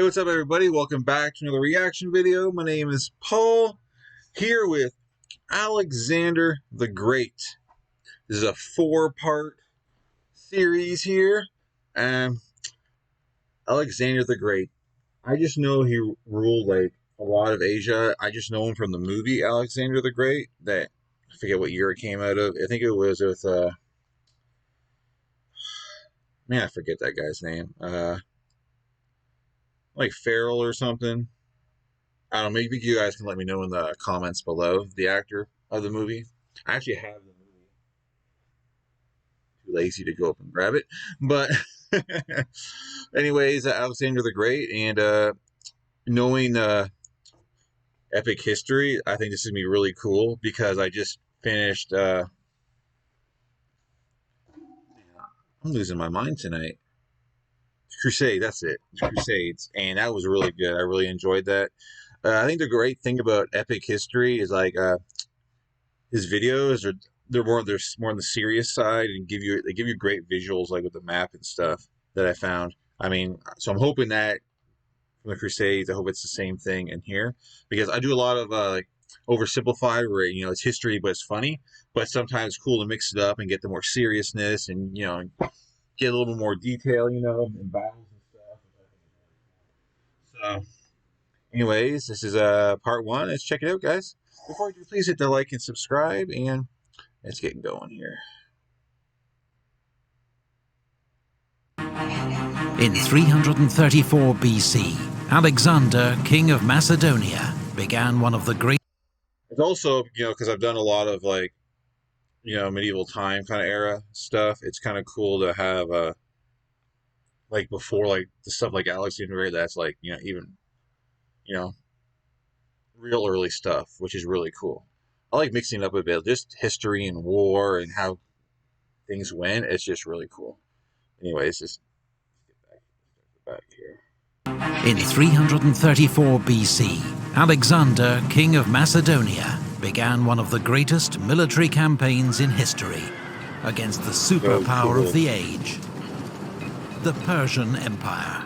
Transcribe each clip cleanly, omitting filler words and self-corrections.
Hey, what's up, everybody? Welcome back to another reaction video. My name is Paul, here with Alexander the Great. This is a four-part series here. Alexander the Great. I just know he ruled like a lot of Asia. I just know him from the movie Alexander the Great. That I forget what year it came out of. I think it was with man, I forget that guy's name. Like Farrell or something. I don't know, maybe you guys can let me know in the comments below the actor of the movie. I actually have the movie. Too lazy to go up and grab it. But anyways, Alexander the Great, and knowing epic history, I think this is going to be really cool because I just finished I'm losing my mind tonight. Crusade, that's it. Crusades. And that was really good. I really enjoyed that. I think the great thing about epic history is like his videos are they're more on the serious side and they give you great visuals like with the map and stuff that I found. I mean, so I'm hoping that from the Crusades, I hope it's the same thing in here because I do a lot of like oversimplified where it's history but it's funny, but sometimes it's cool to mix it up and get the more seriousness and get a little bit more detail, in battles and stuff. So anyways, this is part one. Let's check it out, guys. Before we do, please hit the like and subscribe, and let's get going here. In 334 BC, Alexander, king of Macedonia, began one of the great... It's also, because I've done a lot of like, medieval time kind of era stuff. It's kind of cool to have like before, like the stuff like Alexander that's like, even, real early stuff, which is really cool. I like mixing it up a bit, just history and war and how things went. It's just really cool. Anyways, just get back here. In 334 BC, Alexander, king of Macedonia, began one of the greatest military campaigns in history against the superpower of the age, the Persian Empire.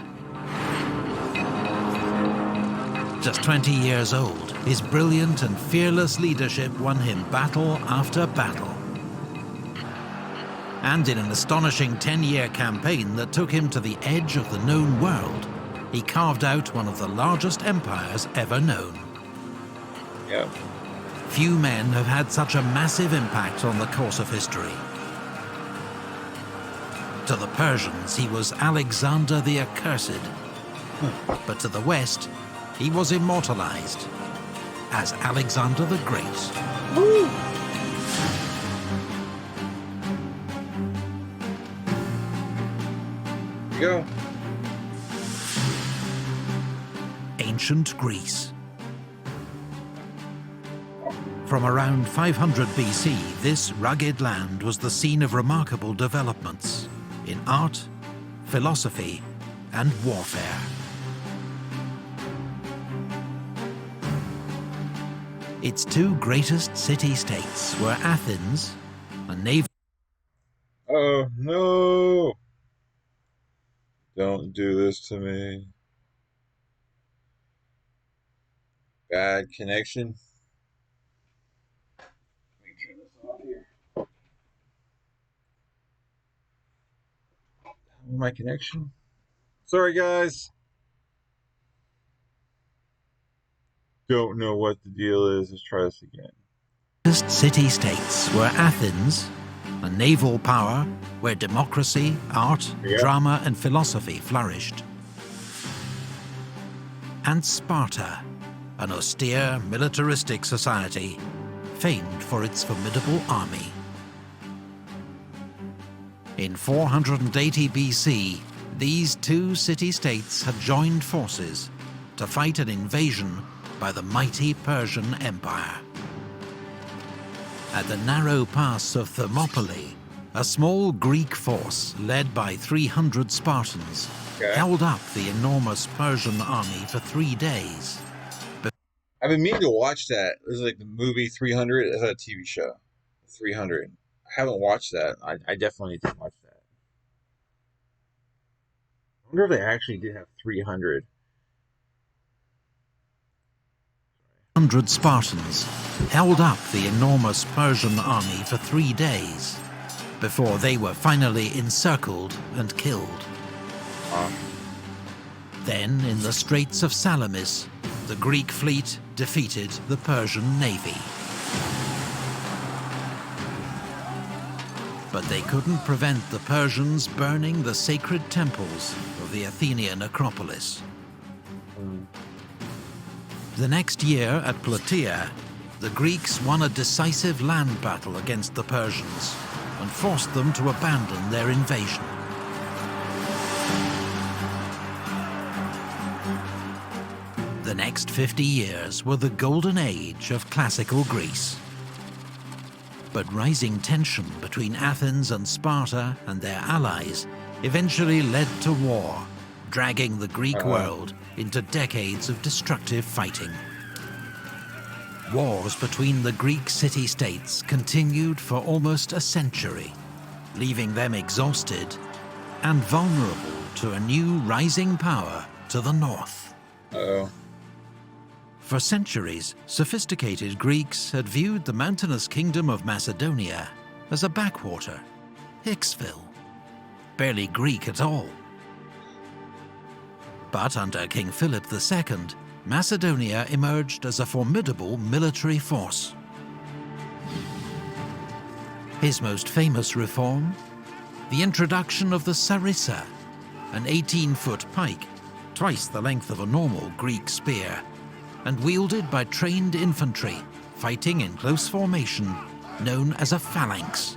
Just 20 years old, his brilliant and fearless leadership won him battle after battle. And in an astonishing 10-year campaign that took him to the edge of the known world, he carved out one of the largest empires ever known. Yeah. Few men have had such a massive impact on the course of history. To the Persians, he was Alexander the Accursed. But to the West, he was immortalized as Alexander the Great. Woo! Here you go. Ancient Greece. From around 500 BC, this rugged land was the scene of remarkable developments in art, philosophy, and warfare. Its two greatest city-states were Athens, a naval... Oh, no! Don't do this to me. Bad connection. Let me turn this off here. My connection. Sorry, guys. Don't know what the deal is. Let's try this again. City-states were Athens, a naval power where democracy, art, drama and philosophy flourished. And Sparta, an austere, militaristic society, famed for its formidable army. In 480 BC, these two city-states had joined forces to fight an invasion by the mighty Persian Empire. At the narrow pass of Thermopylae, a small Greek force led by 300 Spartans held up the enormous Persian army for 3 days. I've been meaning to watch that. It was like the movie 300. It's a TV show. 300. I haven't watched that. I definitely need to watch that. I wonder if they actually did have 300 1,500 Spartans held up the enormous Persian army for 3 days, before they were finally encircled and killed. Then, in the Straits of Salamis, the Greek fleet defeated the Persian navy. But they couldn't prevent the Persians burning the sacred temples of the Athenian Acropolis. The next year at Plataea, the Greeks won a decisive land battle against the Persians and forced them to abandon their invasion. The next 50 years were the golden age of classical Greece. But rising tension between Athens and Sparta and their allies eventually led to war, dragging the Greek world into decades of destructive fighting. Wars between the Greek city-states continued for almost a century, leaving them exhausted and vulnerable to a new rising power to the north. For centuries, sophisticated Greeks had viewed the mountainous kingdom of Macedonia as a backwater, Hicksville, barely Greek at all. But under King Philip II, Macedonia emerged as a formidable military force. His most famous reform? The introduction of the sarissa, an 18-foot pike, twice the length of a normal Greek spear, and wielded by trained infantry fighting in close formation, known as a phalanx.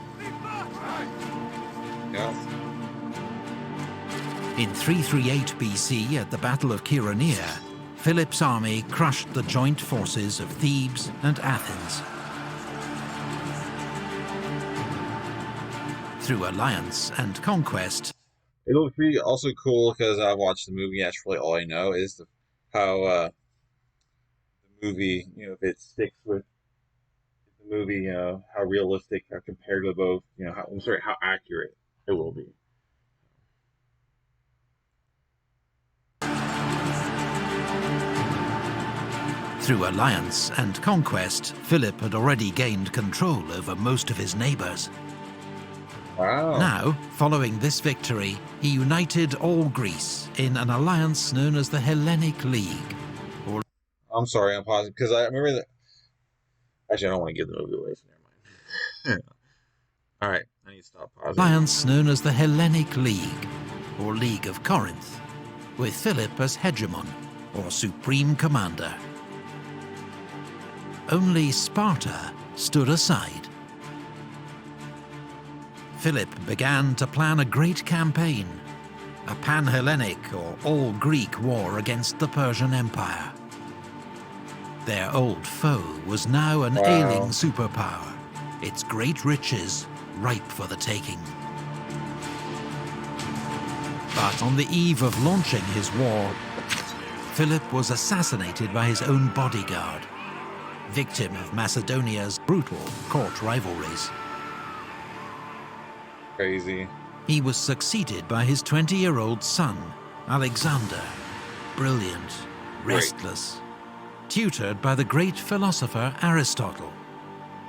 In 338 BC, at the Battle of Chaeronea, Philip's army crushed the joint forces of Thebes and Athens. Through alliance and conquest, it'll be also cool because I watched the movie. That's really all I know is how the movie, if it sticks with the movie, how realistic, how compared to both, how accurate it will be. Through alliance and conquest, Philip had already gained control over most of his neighbours. Wow. Now, following this victory, he united all Greece in an alliance known as the Hellenic League. I'm sorry, I'm pausing, because I remember that... Actually, I don't want to give the movie away, so never mind. Alright, I need to stop pausing. Alliance known as the Hellenic League, or League of Corinth, with Philip as hegemon, or supreme commander. Only Sparta stood aside. Philip began to plan a great campaign, a pan-Hellenic or all-Greek war against the Persian Empire. Their old foe was now an ailing superpower, its great riches ripe for the taking. But on the eve of launching his war, Philip was assassinated by his own bodyguard, victim of Macedonia's brutal court rivalries. Crazy. He was succeeded by his 20-year-old son, Alexander, brilliant, restless, tutored by the great philosopher Aristotle,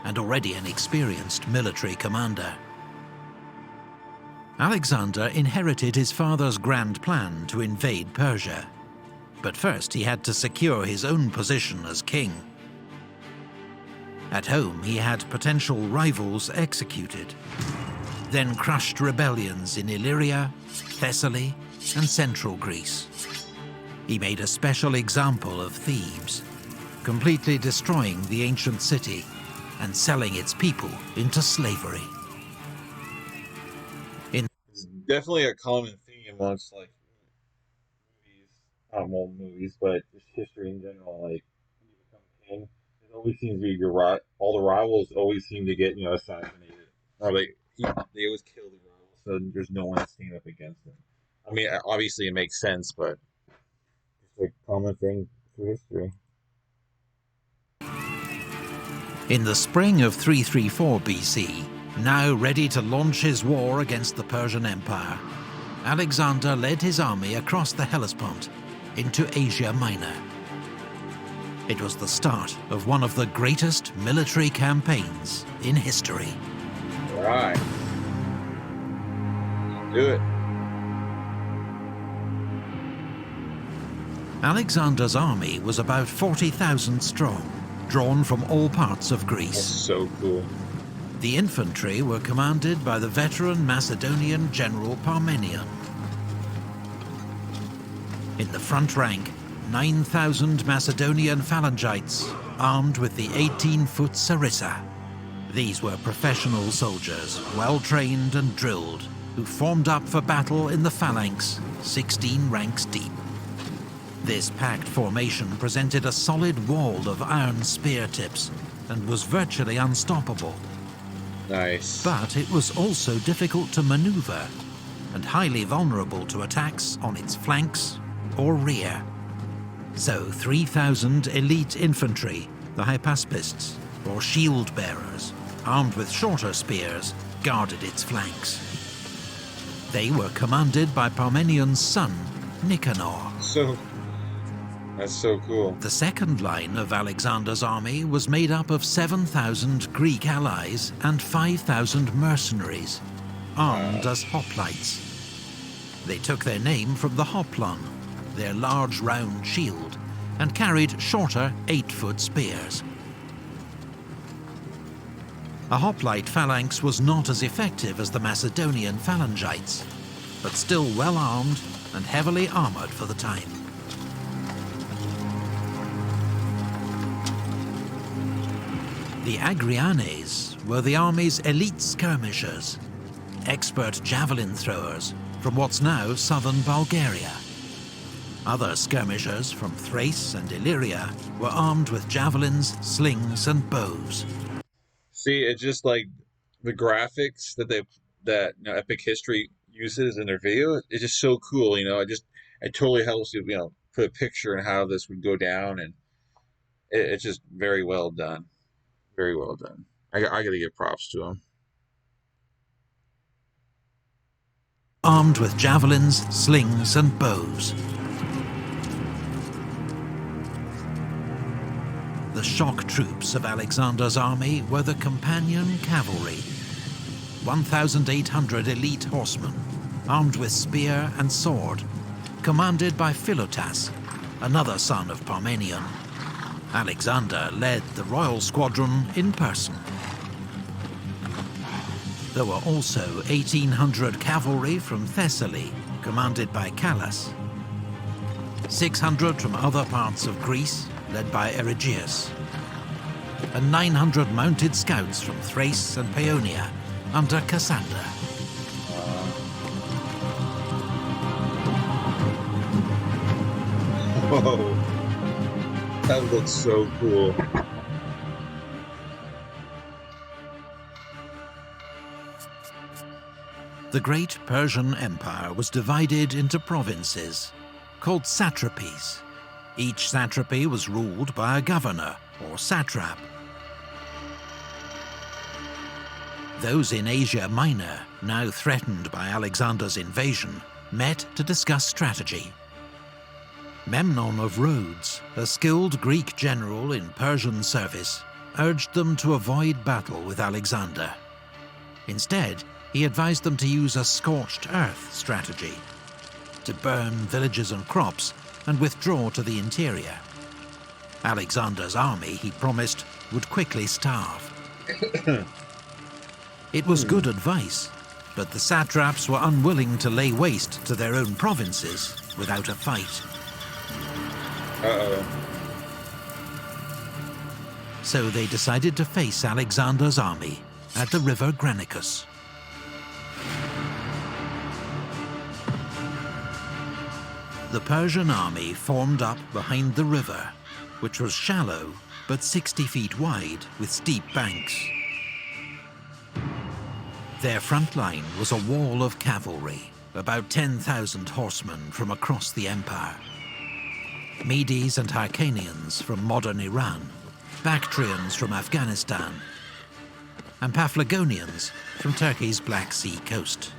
and already an experienced military commander. Alexander inherited his father's grand plan to invade Persia, but first he had to secure his own position as king. At home, he had potential rivals executed, then crushed rebellions in Illyria, Thessaly, and central Greece. He made a special example of Thebes, completely destroying the ancient city and selling its people into slavery. It's definitely a common theme amongst movies, not all movies, but just history in general. Like when you become king, it always seems to be all the rivals always seem to get assassinated, or they always kill the rivals, so there's no one to stand up against them. I mean, obviously it makes sense, but it's a common thing through history. In the spring of 334 BC, now ready to launch his war against the Persian Empire, Alexander led his army across the Hellespont into Asia Minor. It was the start of one of the greatest military campaigns in history. All right. Do it. Alexander's army was about 40,000 strong, drawn from all parts of Greece. That's so cool. The infantry were commanded by the veteran Macedonian general Parmenion. In the front rank, 9,000 Macedonian phalangites, armed with the 18-foot sarissa. These were professional soldiers, well-trained and drilled, who formed up for battle in the phalanx, 16 ranks deep. This packed formation presented a solid wall of iron spear tips and was virtually unstoppable. Nice. But it was also difficult to maneuver and highly vulnerable to attacks on its flanks or rear. So 3,000 elite infantry, the hypaspists, or shield bearers, armed with shorter spears, guarded its flanks. They were commanded by Parmenion's son, Nicanor. That's so cool. The second line of Alexander's army was made up of 7,000 Greek allies and 5,000 mercenaries, armed as hoplites. They took their name from the hoplon, their large round shield, and carried shorter 8-foot spears. A hoplite phalanx was not as effective as the Macedonian phalangites, but still well armed and heavily armoured for the time. The Agrianes were the army's elite skirmishers, expert javelin throwers from what's now southern Bulgaria. Other skirmishers from Thrace and Illyria were armed with javelins, slings, and bows. See, it's just like the graphics that Epic History uses in their video. It's just so cool, It totally helps you, put a picture in how this would go down, and it's just very well done. Very well done. I gotta give props to him. Armed with javelins, slings, and bows. The shock troops of Alexander's army were the companion cavalry, 1,800 elite horsemen, armed with spear and sword, commanded by Philotas, another son of Parmenion. Alexander led the royal squadron in person. There were also 1,800 cavalry from Thessaly, commanded by Callas, 600 from other parts of Greece, led by Erigyeus, and 900 mounted scouts from Thrace and Paeonia, under Cassander. Whoa. That looks so cool. The great Persian Empire was divided into provinces, called satrapies. Each satrapy was ruled by a governor, or satrap. Those in Asia Minor, now threatened by Alexander's invasion, met to discuss strategy. Memnon of Rhodes, a skilled Greek general in Persian service, urged them to avoid battle with Alexander. Instead, he advised them to use a scorched earth strategy, to burn villages and crops and withdraw to the interior. Alexander's army, he promised, would quickly starve. It was good advice, but the satraps were unwilling to lay waste to their own provinces without a fight. Uh-oh. So they decided to face Alexander's army at the river Granicus. The Persian army formed up behind the river, which was shallow but 60 feet wide with steep banks. Their front line was a wall of cavalry, about 10,000 horsemen from across the empire. Medes and Hyrcanians from modern Iran, Bactrians from Afghanistan, and Paphlagonians from Turkey's Black Sea coast.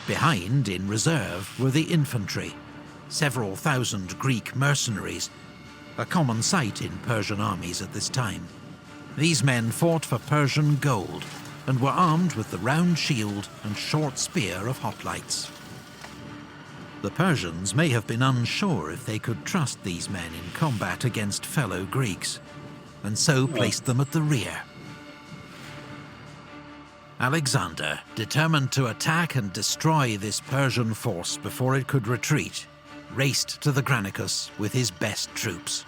Behind, in reserve, were the infantry, several thousand Greek mercenaries, a common sight in Persian armies at this time. These men fought for Persian gold and were armed with the round shield and short spear of hoplites. The Persians may have been unsure if they could trust these men in combat against fellow Greeks, and so placed them at the rear. Alexander, determined to attack and destroy this Persian force before it could retreat, raced to the Granicus with his best troops.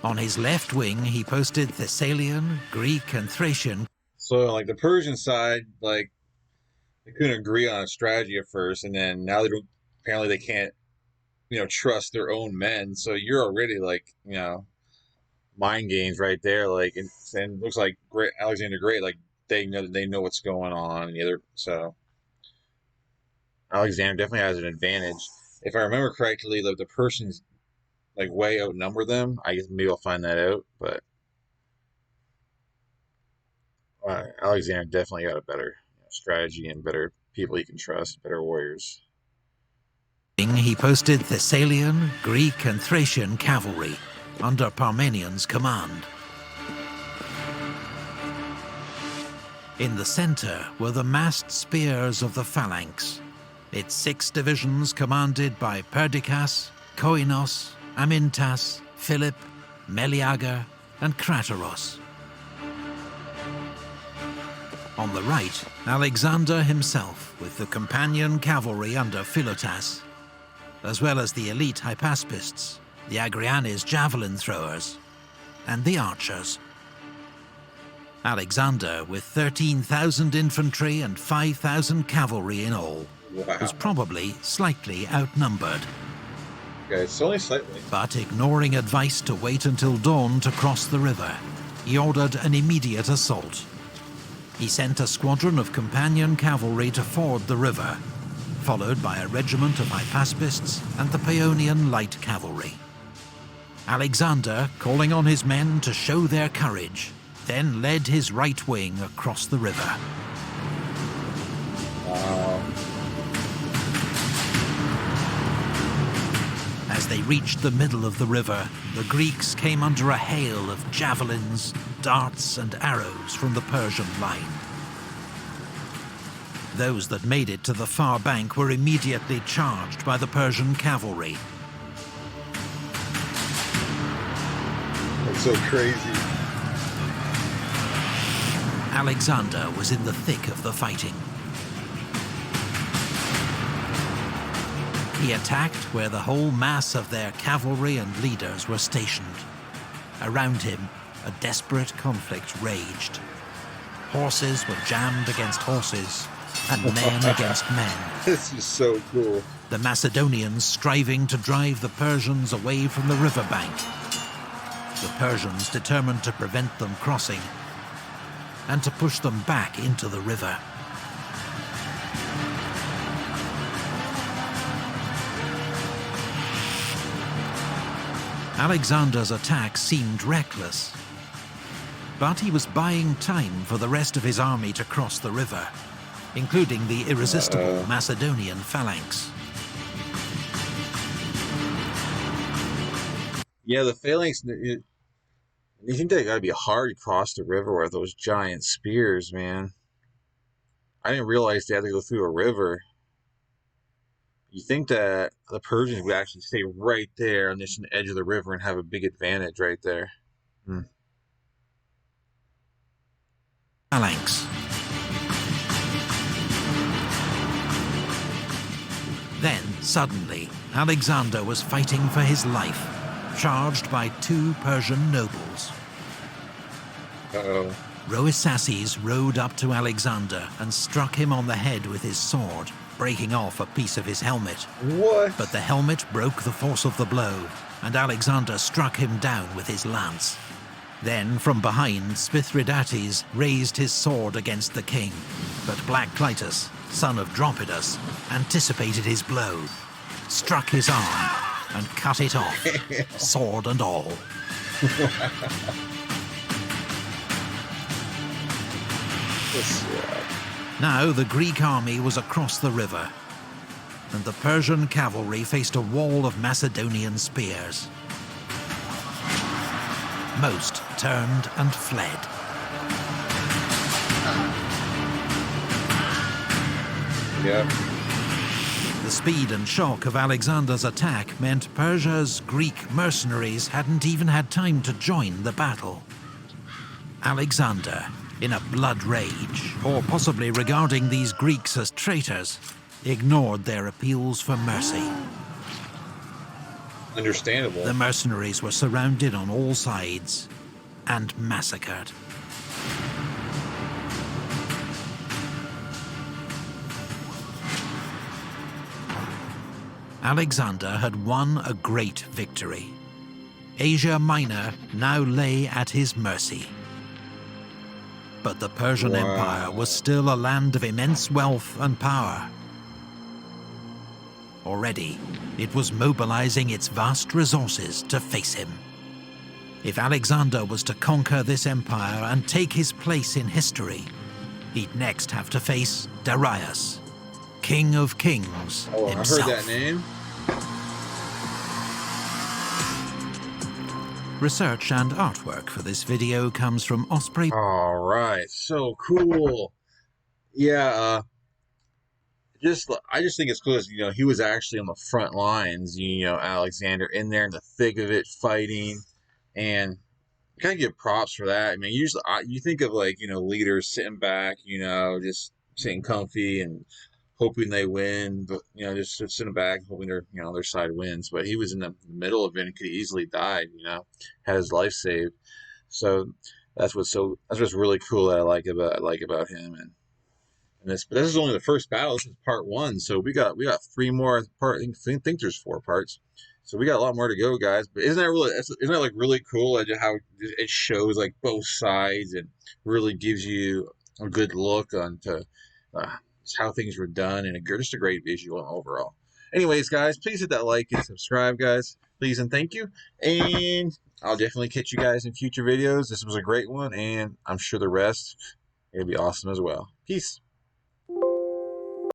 On his left wing, he posted Thessalian, Greek, and Thracian. So, like, the Persian side, like, they couldn't agree on a strategy at first, and then now apparently they can't, trust their own men. So you're already, like, mind games right there. Like, and it looks like Alexander Great, like, they know what's going on. And the other, so Alexander definitely has an advantage. If I remember correctly, the Persians, like, way outnumber them. I guess maybe I'll find that out, but Alexander definitely got a better strategy and better people he can trust, better warriors. He posted Thessalian, Greek, and Thracian cavalry under Parmenian's command. In the centre were the massed spears of the phalanx, its 6 divisions commanded by Perdiccas, Koinos, Amintas, Philip, Meleager, and Crateros. On the right, Alexander himself with the companion cavalry under Philotas, as well as the elite Hypaspists, the Agrianes javelin throwers, and the archers. Alexander, with 13,000 infantry and 5,000 cavalry in all, was probably slightly outnumbered. Okay, it's only slightly. But ignoring advice to wait until dawn to cross the river, he ordered an immediate assault. He sent a squadron of companion cavalry to ford the river, followed by a regiment of Hypaspists and the Paeonian light cavalry. Alexander, calling on his men to show their courage, then led his right wing across the river. As they reached the middle of the river, the Greeks came under a hail of javelins, darts, and arrows from the Persian line. Those that made it to the far bank were immediately charged by the Persian cavalry. That's so crazy. Alexander was in the thick of the fighting. He attacked where the whole mass of their cavalry and leaders were stationed. Around him, a desperate conflict raged. Horses were jammed against horses, and men against men. This is so cool. The Macedonians striving to drive the Persians away from the riverbank. The Persians determined to prevent them crossing, and to push them back into the river. Alexander's attack seemed reckless, but he was buying time for the rest of his army to cross the river, including the irresistible Macedonian phalanx. Yeah, the phalanx, you think that gotta be hard to cross the river with those giant spears, man. I didn't realize they had to go through a river. You think that the Persians would actually stay right there on this edge of the river and have a big advantage right there. Phalanx. Then, suddenly, Alexander was fighting for his life, charged by 2 Persian nobles. Rhoesaces rode up to Alexander and struck him on the head with his sword, breaking off a piece of his helmet. What? But the helmet broke the force of the blow, and Alexander struck him down with his lance. Then, from behind, Spithridates raised his sword against the king, but Black Clitus, son of Dropidas, anticipated his blow, struck his arm, and cut it off, sword and all. Now the Greek army was across the river, and the Persian cavalry faced a wall of Macedonian spears. most turned and fled. Yeah. The speed and shock of Alexander's attack meant Persia's Greek mercenaries hadn't even had time to join the battle. Alexander, in a blood rage, or possibly regarding these Greeks as traitors, ignored their appeals for mercy. Understandable. The mercenaries were surrounded on all sides and massacred. Alexander had won a great victory. Asia Minor now lay at his mercy. But the Persian Empire was still a land of immense wealth and power. Already, it was mobilizing its vast resources to face him. If Alexander was to conquer this empire and take his place in history, he'd next have to face Darius, King of Kings himself. I heard that name. Research and artwork for this video comes from Osprey. All right, so cool. Yeah, I just think it's cool as, he was actually on the front lines, Alexander in there in the thick of it fighting, and kind of give props for that. I mean, usually you think of leaders sitting back, just sitting comfy and hoping they win, but just sitting back hoping their side wins. But he was in the middle of it and could easily died, had his life saved. So that's what's really cool that I like about him. And this, but this is only the first battle. This is part 1, so we got 3 more parts. I think there's 4 parts, so we got a lot more to go, guys. But isn't that really cool how it shows both sides and really gives you a good look onto how things were done, and just a great visual overall. Anyways, guys, please hit that like and subscribe, guys. Please and thank you. And I'll definitely catch you guys in future videos. This was a great one, and I'm sure the rest it'll be awesome as well. Peace.